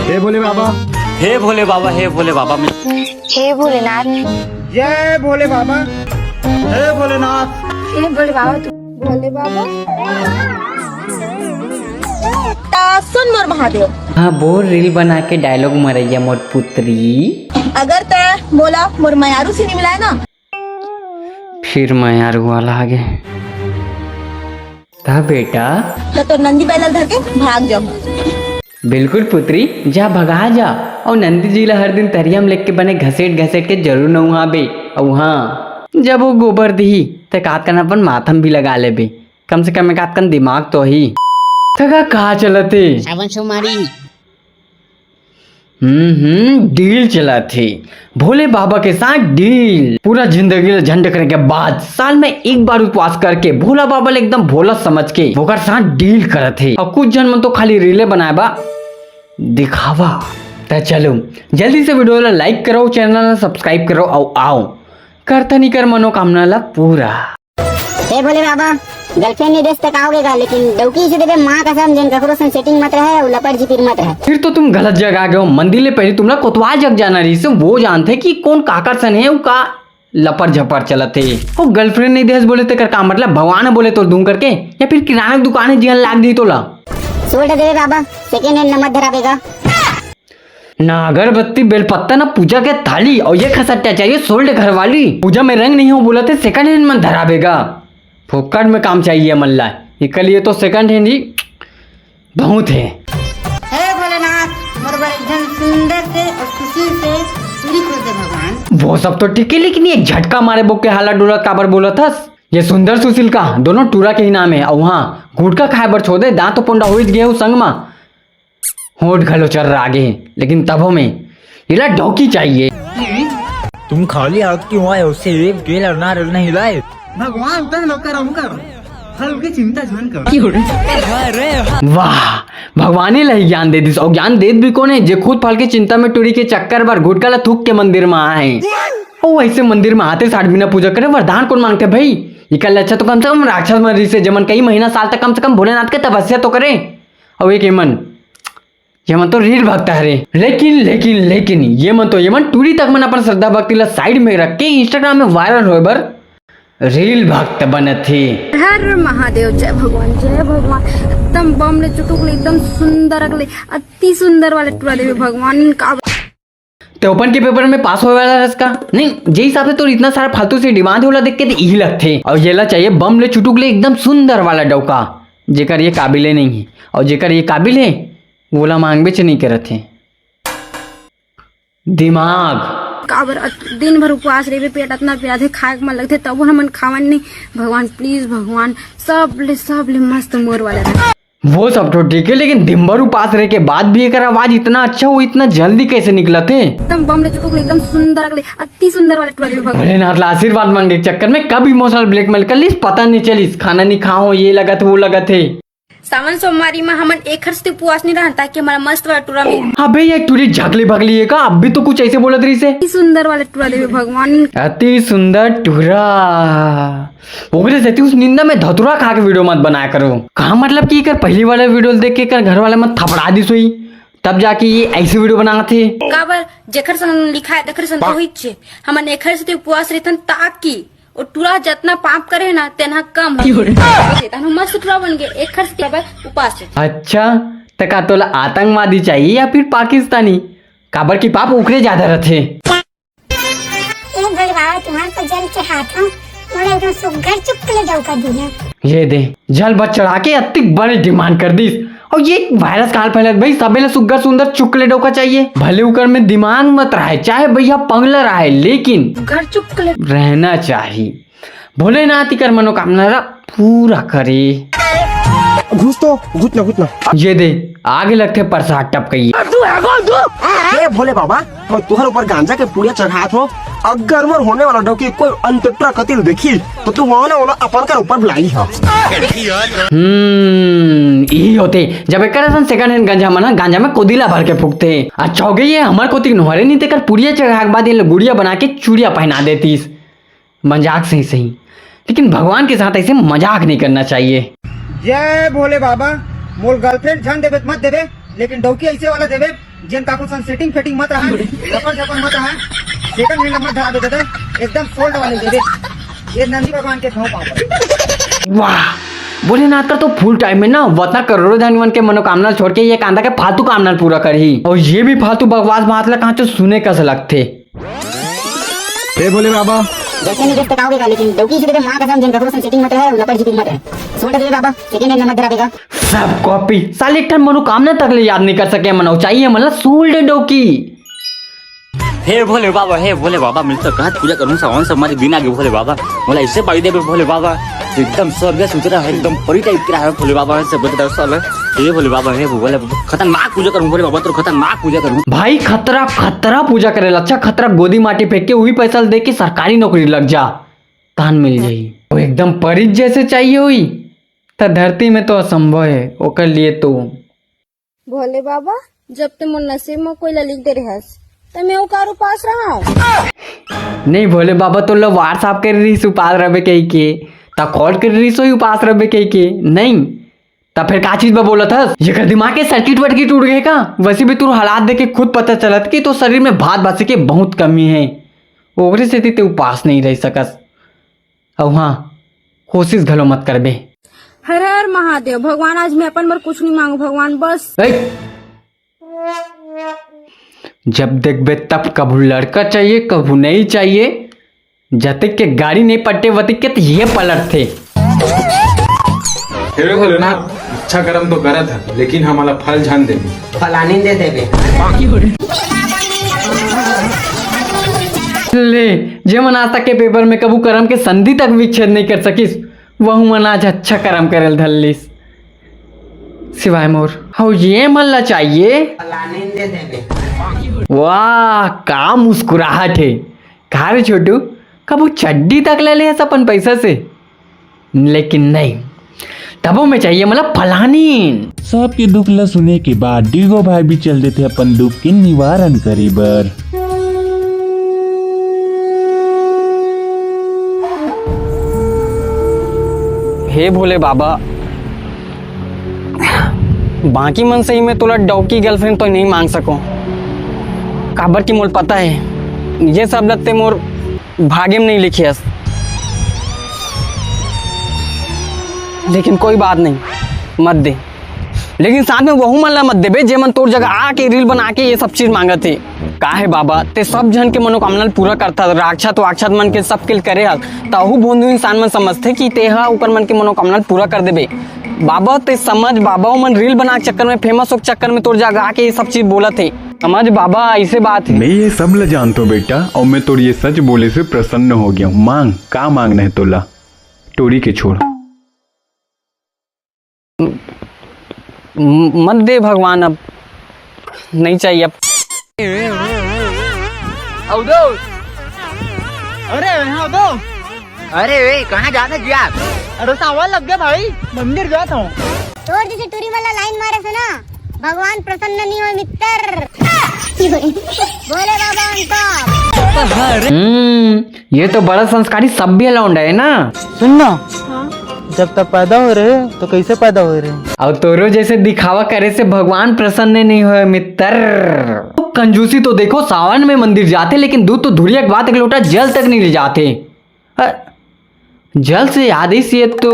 हे भोले बाबा, हे भोले बाबा, हे भोले बाबा। हे भोलेनाथ, जय भोले बाबा, हे भोलेनाथ। हे भोले बाबा, भोले बाबा। सुन मोर महादेव, हाँ बोल रील बना के डायलॉग मरैया मोर पुत्री। अगर तय बोला मोर मयारू से नहीं मिलाए ना, फिर मयारू वाला आगे था बेटा। तो नंदी बैल धर के भाग जाओ। बिल्कुल पुत्री, जा भगा जा। और नंदी जी ला हर दिन तरिया में लेके के बने घसेट घसेट के जरूर न वहाँ बे। और हाँ, जब वो गोबर दी तो कातकन अपन माथम भी लगा ले बे। कम से कम कातकन दिमाग तो ही थका कहाँ चलते। सावन सोमवारी डील चला थे भोले बाबा के साथ डील। पूरा जिंदगी झंड करने के बाद साल में एक बार उपवास करके भोला बाबा ले एकदम भोला समझ के भोकर साथ डील करे थे। और कुछ जन मन तो खाली रीले बनाए बा दिखावा। तो चलो जल्दी से वीडियो ला लाइक करो, चैनल ला सब्सक्राइब करो और आओ करता नहीं कर मनोकामना ला पूरा। हे भोले बाबा, गर्लफ्रेंड ने देश तक आओगे गा, लेकिन डौकी से देवे माँ कसम जन ककरो संग सेटिंग मत रहे और लपट झिपिर मत रहे। फिर तो तुम गलत जगह आ गए हो। मंदिर ले पहले तुमला कोतवाल जग जाना रही से वो जानते कि कौन काकर सन है का लपर झपर चलते। वो गर्लफ्रेंड नहीं देश बोले कर का मतलब भगवान बोले तो दूं करके, या फिर किराना दुकान है जिहन लाग दी तो ला सोल्ड देवे बाबा, सेकंड हैंड नमक धरावेगा ना। अगरबत्ती बेलपत्ता ना पूजा के थाली और ये खसट्टा चाहिए सोल्ड घर वाली। पूजा में रंग नहीं हो बोला थे सेकंड हैंड में धरावेगा। फोकट में काम चाहिए मल्ला, इसके लिए तो सेकंड हैंड ही बहुत है। हे भोलेनाथ, मोर बर एकदम सुंदर से और खुशी से चूड़ी खोल दे भगवान। वो सब तो ठीक है, लेकिन ये झटका मारे बोक के हाला डोला काबर बोला था। ये सुंदर सुशील का दोनों टूरा के ही नाम है। और वहाँ गुटका खाए बर छोड़ दे, दांत तो पोंडा हो गए संग में होठ घलो चल रहा आगे। लेकिन तबों में इला डौकी चाहिए। तुम खाली हाथ क्यों आए? उससे एक तेल और नारियल नहीं लाए? भगवान तन लोकर हमकर फल की चिंता झन कर। वाह, भगवान ही लही ज्ञान दे दिस। और ज्ञान देत भी कौन है? जे खुद फल के चिंता में टूरी के चक्कर बार गुटका ला थूक के मंदिर में आए। ओ ऐसे मंदिर में आते 60 बिना पूजा करे वरदान कौन मांगते भाई? इकल अच्छा तो कम से कम राक्षस मरी से जमन कई महीना साल तक कम से कम भोलेनाथ के तपस्या तो करे। और एक मन ये मन तो रील भक्त है रे। लेकिन ये मन टूरी तक मन अपन श्रद्धा भक्ति ला साइड में रख के इंस्टाग्राम में वायरल होए बर रील भक्त बने थे। हर महादेव, जय भगवान जय भगवान। एकदम बम ले चुटुकले एकदम सुंदर अगले अति सुंदर वाले टूरा देवे भगवान का। तो ओपन के पेपर में पास होने वाला रस का नहीं जे हिसाब से तो इतना सारा फालतू से डिमांड होला देख के तो यही लगते। और ये ला चाहिए बम ले चुटुकले एकदम सुंदर वाला डौका जेकर ये काबिले नहीं है। और जेकर ये काबिल है बोला मांग बेच नहीं करते हैं। दिमाग काबर दिन भर उपवास रहे, पेट इतना प्यादे खाए मन लगते तब हमन खावन नहीं। भगवान प्लीज भगवान सब ले मस्त मोर वाले रहे। वो सब तो ठीक है, लेकिन दिन भर उपास रहे के बाद भी एक आवाज इतना अच्छा हो इतना जल्दी कैसे निकला थे? एकदम बम ले चुटुकले एकदम सुंदर अगले अति सुंदर वाले टूरा देवे भगवान। भोलेनाथ ला आशीर्वाद मांगने के चक्कर में कब इमोशनल ब्लैकमेल कर ली पता नहीं चलिस। खाना नहीं खाओ ये लगा थे वो लगा थे। सावन सोमवारी में हमन एक खर्च से उपवास नहीं रहता कि हमारा मस्त वाला टूरा में हाँ भाई ये टूरी झगली भगली है का? अब भी तो कुछ ऐसे बोला रही से अति सुंदर वाले टूरा देवे भगवान। अति सुंदर टूरा ओकरे से उस निंदा में धतुरा खा के वीडियो मत बनाया करो। कहा मतलब कि कर पहली वाला वीडियो देख के कर घर वाले मत थपड़ा दी सोई तब जाके ये ऐसी वीडियो बनाना थे। काबर जेखर संग लिखा है तखर संग तो हिच हमन एक खर्च से उपवास रहतन ताकि और टूरा जितना पाप करे ना तेना कम हो। मस्त टूरा बन गए एक खर्च के बाद उपास। अच्छा तका तोला आतंकवादी चाहिए या फिर पाकिस्तानी? काबर की पाप उकरे ज्यादा रहते। भोले बाबा, तुम्हारे पर जल चढ़ाता हूँ, मोला एकदम सुग्घर चुटकुले डौका दिया। ये दे जल बच चढ़ा के अति बड़ी डिमांड कर दी। और ये वायरस कहाँ फैला भाई? सबे सुग्घर सुंदर चुटकुले डौका चाहिए। भले उकर में दिमाग मत रहे चाहे भैया पंगला रहे, लेकिन घर चुटकुले रहना चाहिए। भोलेनाथ कर मनोकामना पूरा करे। घुसना ये दे आगे लगते प्रसाद टपकई। हे भोले बाबा, मैं तुहर ऊपर गांजा के पुड़िया चढ़ात हो। अगर मोर होने वाला डौकी कोई अंतरा कतिल देखी तो तू वहाँ ना अपन कर ऊपर बुलाई है। यही होते जब एक सेकंड हैंड गांजा में कोदिला भर के फूकते। अच्छा हो गई ये हमारे कोती नोहरे नहीं तेकर पुड़िया चढ़ा के बाद ये गुड़िया बना के चूड़िया पहना देती। मजाक सही, लेकिन भगवान के साथ ऐसे मजाक नहीं करना चाहिए। जय भोले बाबा, मोर गर्लफ्रेंड झन देवे मत देवे, लेकिन डौकी ऐसे वाला देवे जेन काकू सन सेटिंग फेटिंग मत रहा लपन झपन मत रहा सेकंड हैंड मत धरा देते एकदम फोल्ड वाले देवे ये नंदी भगवान के भाव पाओ। वाह भोलेनाथ का तो फुल टाइम में ना वतना करोड़ों धनवन के मनोकामना छोड़ के ये कांदा के फालतू कामना पूरा कर ही और ये भी फालतू बकवास बात ला कहाँ तो सुने का लगते। हे भोले बाबा जैसे नहीं देख पाओगे लेकिन डौकी से देवे मां कसम जिन ककरो सेटिंग मत रहे लपट जिपिर मत रहे सोल्ड देवे बाबा सेकंड हैंड मत धरा देगा सब कॉपी साले एक मनोकामना तक ले याद नहीं कर सके मनो चाहिए मतलब सोल्ड डौकी। हे भोले बाबा मिलता कहाँ पूजा करूँ सावन सब हमारे दिन आगे भोले बाबा बोला इससे पाई दे भोले बाबा एकदम स्वर्ग सुतरा है एकदम परी टाइप का है भोले बाबा से बता साल हे भोले बाबा हे भोले खतरनाक पूजा करूँ भोले बाबा तो खतरनाक पूजा करूँ भाई खतरा खतरा पूजा करे अच्छा खतरा गोदी माटी फेंक के वही पैसा दे के सरकारी नौकरी लग जा कान मिल जाई तो एकदम परिज जैसे चाहिए हुई तो धरती में तो असंभव है ओकर लिए तो भोले बाबा जब तुम मोर नसीब में कोई लिख दे रहस तो मैं ओकार उपास रहा हूँ। नहीं भोले बाबा तो लो व्हाट्सएप कर रही उपास रहे कही के ता कॉल कर रही सो उपास रहे कही के नहीं ता फिर का चीज में बोला था ये कर दिमाग के सर्किट वर्किट टूट गए का वैसे भी तू हालात देख के खुद पता चलत कि तो शरीर में भात भात के बहुत कमी है ओकरे से ते उपास नहीं रह सकस अब हाँ कोशिश घलो मत करबे। हर हर महादेव भगवान आज मैं अपन बर कुछ नहीं मांगू भगवान बस जब देखबे तब कभू लड़का चाहिए कभू नहीं चाहिए जतक के गाड़ी नहीं पट्टे वतिक के तो ये पलट थे। हे भोलेनाथ इच्छा करम तो करत है लेकिन हमारा फल जान देबे फलानी दे देवे ले जे मन आज तक के पेपर में कबू कर्म के संधि तक विच्छेद नहीं कर सकिस वह मन आज अच्छा कर्म करल धल्लिस सिवाय मोर हो ये मन ला चाहिए फलानी दे देवे वाह का मुस्कुराहट है कहा रे छोटू कबू चड्डी तक ले ले अपन पैसा से लेकिन नहीं तबो में चाहिए मतलब फलानीन। सबके दुख ला सुने के बाद डीगो भाई भी चल देते अपन दुख के निवारण करे बर। हे भोले बाबा बाकी मन से ही मैं तोला डौकी गर्लफ्रेंड तो नहीं मांग सको काबर की मोल पता है ये सब लगते मोर भाग्य में नहीं लिखियस लेकिन कोई बात नहीं मत दे लेकिन साथ में वहू मन ला मत देबे जे मन तोर जगह आके रील बना के ये सब चीज मांगत है का है बाबा ते सब जन के मनोकामना पूरा करता राक्षत वाक्षत मन के सब किल करे हल ताहू बोंदू इंसान मन समझते कि तेहा ऊपर मन के मनोकामना पूरा कर देबे बाबा ते समझ बाबा मन रील बना के चक्कर में फेमस हो चक्कर में तोर जगह आके ये सब चीज बोला थे समझ बाबा ऐसे बात है। मैं ये सब ल जानता हूँ बेटा और मैं तोर ये सच बोले से प्रसन्न हो गया हूँ मांग का मांगना है तोला टोरी के छोड़ मत दे भगवान अब नहीं चाहिए अब अरे यहाँ दो अरे वे कहाँ जाने जी आप अरे सावन लग गया भाई मंदिर जाता हूँ तोर जैसे टूरी वाला लाइन मारे से ना भगवान प्रसन्न नहीं हो मित्र बोले बाबा उनको ये तो बड़ा संस्कारी सभ्य लौंडा है ना सुनना जब तक पैदा हो रहे तो कैसे पैदा हो रहे और तोरो जैसे दिखावा करे से भगवान प्रसन्न नहीं हुए मित्र कंजूसी तो देखो सावन में मंदिर जाते लेकिन दूध तो धुरिया के बाद एक लोटा जल तक नहीं ले जाते जल से याद ही से तो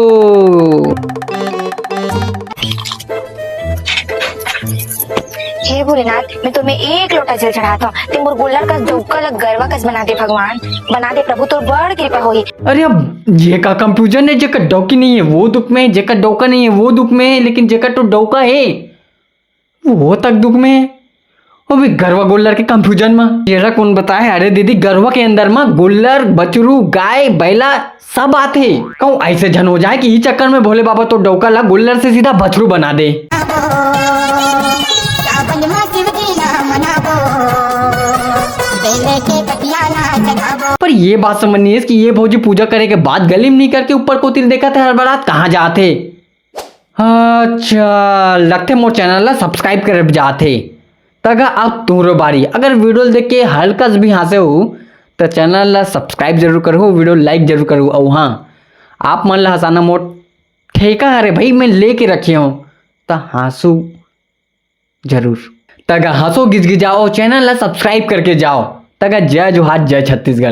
हे भोलेनाथ मैं तुम्हें एक लोटा जल चढ़ाता हूँ तुम गुल्लर का डुबका लग गरवा कस बना दे भगवान बना दे प्रभु तो बड़ कृपा होगी। अरे अब ये का कंफ्यूजन है जेका डौकी नहीं है वो दुख में जेका डौका नहीं है वो दुख में है लेकिन जेका तो डौका है वो तक दुख में है वो भी गरवा गुल्लर के कंफ्यूजन में जरा कौन बताए अरे दीदी गरवा के अंदर में गुल्लर बचरू गाय बैला सब आते कहूँ ऐसे झन हो जाए कि इस चक्कर में भोले बाबा तो डौका ला गुल्लर से सीधा बछरू बना दे। पर ये बात समझनी है कि ये भौजी पूजा करे के बाद गली में नहीं करके ऊपर को तिल देखा था हर बारात कहाँ जाते। अच्छा लगते मोर चैनल ला सब्सक्राइब कर जाते तगा अब तुमरो बारी अगर वीडियो देख के हल्का भी हंसे हो तो चैनल ला सब्सक्राइब जरूर करो वीडियो लाइक जरूर करो और हाँ आप मन ला हंसाना मोट ठेका अरे भाई मैं लेके रखे हूँ तो हाँसू जरूर। तगा हंसो गिजगिजाओ, चैनल ला सब्सक्राइब करके जाओ। तगा जय जोहार, जय छत्तीसगढ़।